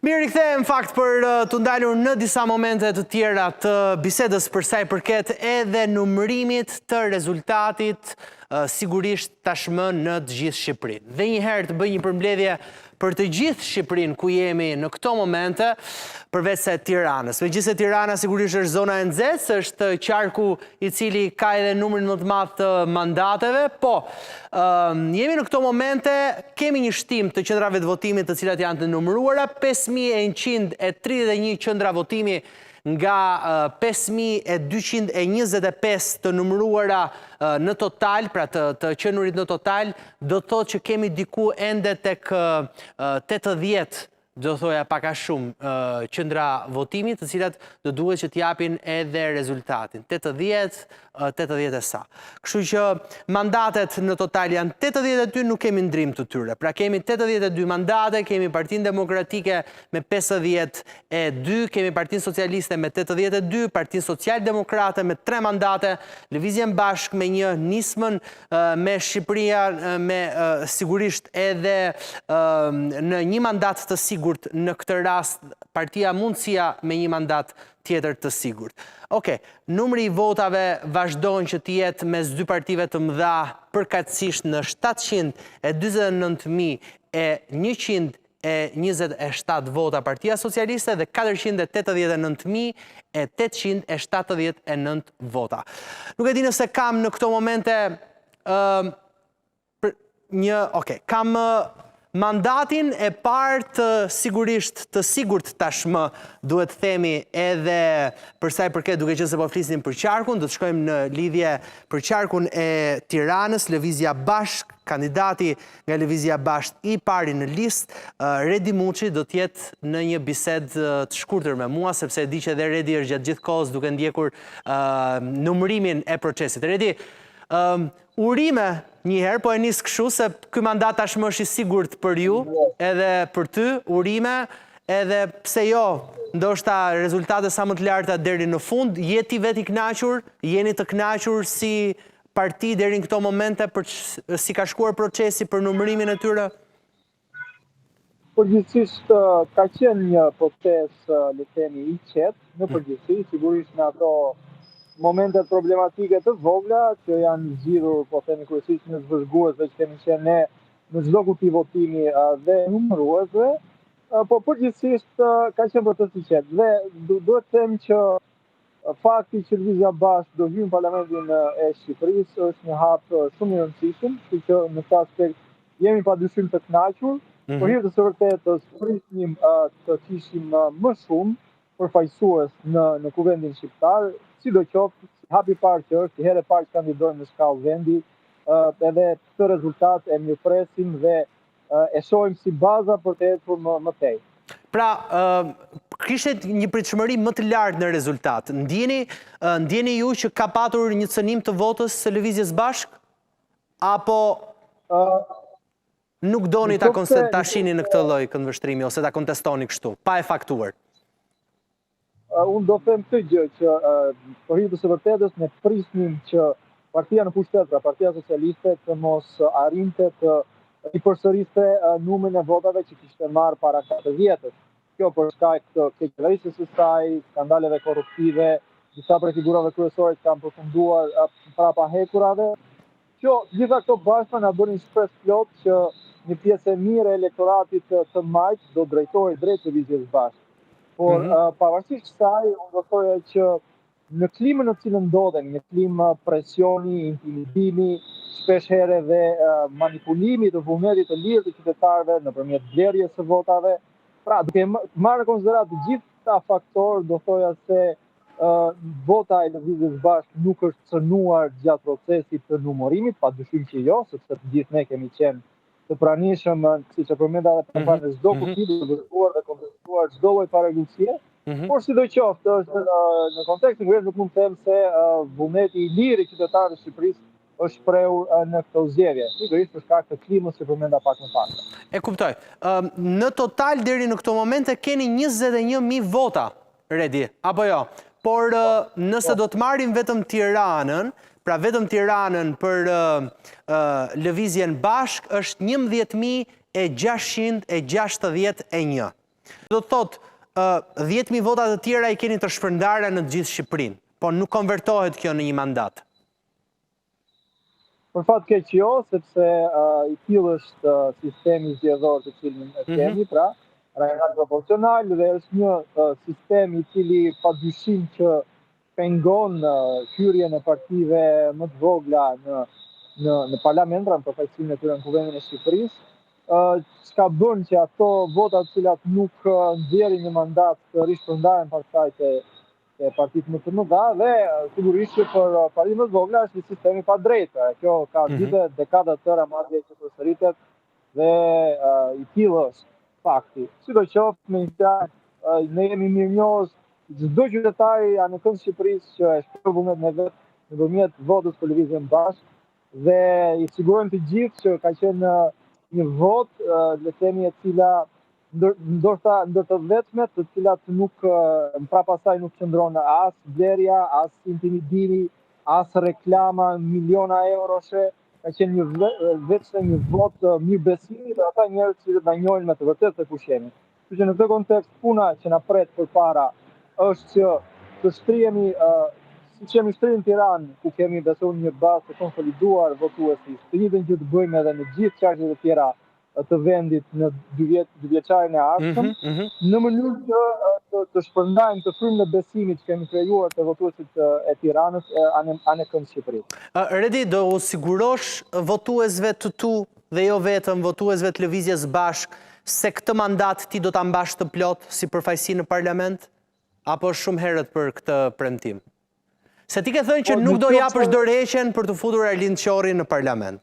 Mirë, rikthehem fakt për të ndalur në disa momente të tjera të bisedës për sa i përket edhe numërimit të rezultatit sigurisht tashmë në të gjithë Shqipërinë. Dhe njëherë të bëj një përmbledhje për të gjithë Shqipërinë ku jemi në këto momente, përveç se Tiranës. Megjithëse Tirana sigurisht është zona e nxehtë, është qarku i cili ka edhe numrin më të madh të mandateve, po jemi në këto momente, kemi një shtim të qendrave të votimit të cilat janë të numëruara, 5131 qendra votimi nga 5225 të numëruara në total, pra të qenurit në total, do të thotë që kemi diku ende tek 80, do thoja pak a shumë, qendra votimi, të cilat do duhet që t'japin edhe rezultatin. 80 e sa. Kështu që mandatet në total janë 82, nuk kemi ndrim të tyre. Pra kemi 82 mandate, kemi Partinë Demokratike me 52, kemi Partinë Socialiste me 82, Partinë Social-Demokrate me 3 mandate, Lëvizjen Bashk me një, nismën me Shqipëria me sigurisht edhe në një mandat të sigurt, në këtë rast Partia Mundësia me një mandat tjetër të sigurt. Oke, numri i votave vazhdojnë që t'jetë mes dy partive të mëdha përkatësisht në 729.127 vota Partia Socialiste dhe 489.879 vota. Nuk e di nëse kam në këto momente kam mandatin e parë të sigurt tashmë, duhet themi edhe përsa i përket duke qenë se po flisnim për qarkun, do të shkojmë në lidhje për qarkun e Tiranës, Lëvizja Bashk, kandidati nga Lëvizja Bashk i pari në listë, Redi Muçi do t'jetë në një bisedë të shkurtër me mua, sepse di që edhe Redi është gjatë gjithë kohës duke ndjekur numërimin e procesit. Redi, urime njëherë, po e nisë këshu se ky mandat tashmë është i sigurt për ju, edhe për ty, urime, edhe pse jo, ndoshta rezultate sa më të larta deri në fund, jeti vet i kënaqur, jeni të kënaqur si parti deri në këto momente për si ka shkuar procesi për numërimin e tyre? Përgjithsisht ka qenë një proces, le të themi, i qetë, në përgjithësi, sigurisht në ato momentet problematike të vogla që janë zgjidhur, po themi kryesisht në zvëzhguesve që kemi qenë ne në çdo kuti votimi dhe numëruesve, po përgjithsisht ka qenë proces i qetë. Dhe duhet të them që fakti që Lëvizja Bashk do hyjë në Parlamentin e Shqipërisë është një hap shumë i rëndësishëm, kështu që në këtë aspekt jemi padyshim të kënaqur, por hir të së vërtetës prisnim të kishim më shumë përfaqësues në kuvendin shqiptar, sidoqoftë hapi parë që është herë e parë që kandidojmë në shkallë vendi, edhe këtë rezultat e mirëpresim dhe e shohim si baza për të ecur më tej. Pra, kishte një pritshmëri më të lartë në rezultat. Ndjeni ju që ka patur një cënim të votës së Lëvizjes Bashk? Apo nuk doni ta shihni në këtë lloj këndvështrimi ose ta kontestoni kështu, pa e faktuar? Unë do them këtë gjë që për hir të së vërtetës ne prisnim që partia në pushtet, pra Partia Socialiste, të mos arrinte të i përsëriste numrin e votave që kishte marrë para 4 vjetës. Kjo për shkak të keqërisjes së saj, skandaleve korruptive, disa prej figurave kryesore që kanë përfunduar prapa hekurave. Gjitha këto bashkë na bënin shpresë plot që një pjesë e mirë e elektoratit të majtë do drejtohej drejt Lëvizjes Bashk. Por pavarësisht kësaj, unë do thoja që në klimën në cilën ndodhen, një klimë presioni, intimidimi, shpesh herë dhe manipulimi të vullnetit të lirë të qytetarëve nëpërmjet blerjes së votave, pra duke marrë në konsiderat të gjithë këta faktorë, do thoja se vota e Lëvizjes Bashk nuk është cënuar gjatë procesit të numërimit, padyshim që jo, sepse të gjithë ne kemi qenë të pranishëm, siç e përmenda edhe përpara në çdo kuti, të vërtetuar dhe kontestuar çdo lloj paregullësie, por sidoqoftë është në kontekstin kur nuk mund të them se vullneti i lirë i qytetarëve të Shqipërisë është shprehur në këtë zgjedhje, sigurisht për shkak të klimës që përmenda pak më parë. E kuptoj. Në total deri në këto momente keni 21.000 vota, Redi, apo jo? Por nëse do të marrim vetëm Tiranën, pra vetëm Tiranën për Lëvizjen Bashk është 11.661. Do të thotë, 10.000 vota të tjera i keni të shpërndara në gjithë Shqipërinë, po nuk konvertohet kjo në një mandat. Për fat keq jo, sepse i tillë është sistemi zgjedhor të cilin e kemi, pra rajonal proporcional dhe është një sistem i cili padyshim që pengon hyrjen e partive më të vogla në parlament, pra në përfaqësimin e tyre në Kuvendin e Shqipërisë, çka bën që ato vota të cilat nuk nxjerrin një mandat të rishpërndaren pastaj te partitë më të mëdha dhe sigurisht që për partitë më të vogla është një sistem i padrejtë. Kjo ka vite, dekada të tëra madje që përsëritet dhe i tillë është fakti. Sidoqoftë me një fjalë, ne jemi mirënjohës çdo qytetari anëkën Shqipërisë që e shpërbumet me vetë nëpërmjet votës për lëvizjen bashkë dhe i sigurojmë të gjithë që ka qenë një votë, le të themi, e cila ndoshta ndër të vetmet, të cilat nuk mbrapa saj nuk qëndron as blerja, as intimidimi, as reklama miliona euroshe, ka qenë vetëm një votë mirëbesimi për ata njerëz që na njohin me të vërtetë se kush jemi. Kështu që në këtë kontekst puna që na pret përpara është që të shtrihemi siç kemi shtrirë në Tiranë, ku kemi besoj një bazë të konsoliduar votuesi. Të njëjtën gjë të bëjmë edhe në gjithë qarqet e tjera të vendit në dyvjeçarin e ardhshëm, në mënyrë që të shpërndajmë të frymën e besimit që kemi krijuar te votuesit e Tiranës anëkën Shqipërisë. Redi, do u sigurosh votuesve të tu dhe jo vetëm votuesve të Lëvizjes Bashk se këtë mandat ti do ta mbash të plot si përfaqësi në parlament, apo shumë herët për këtë premtim? Se ti ke thënë që nuk do japësh dorëheqjen për të futur Arlind Qorrin në parlament.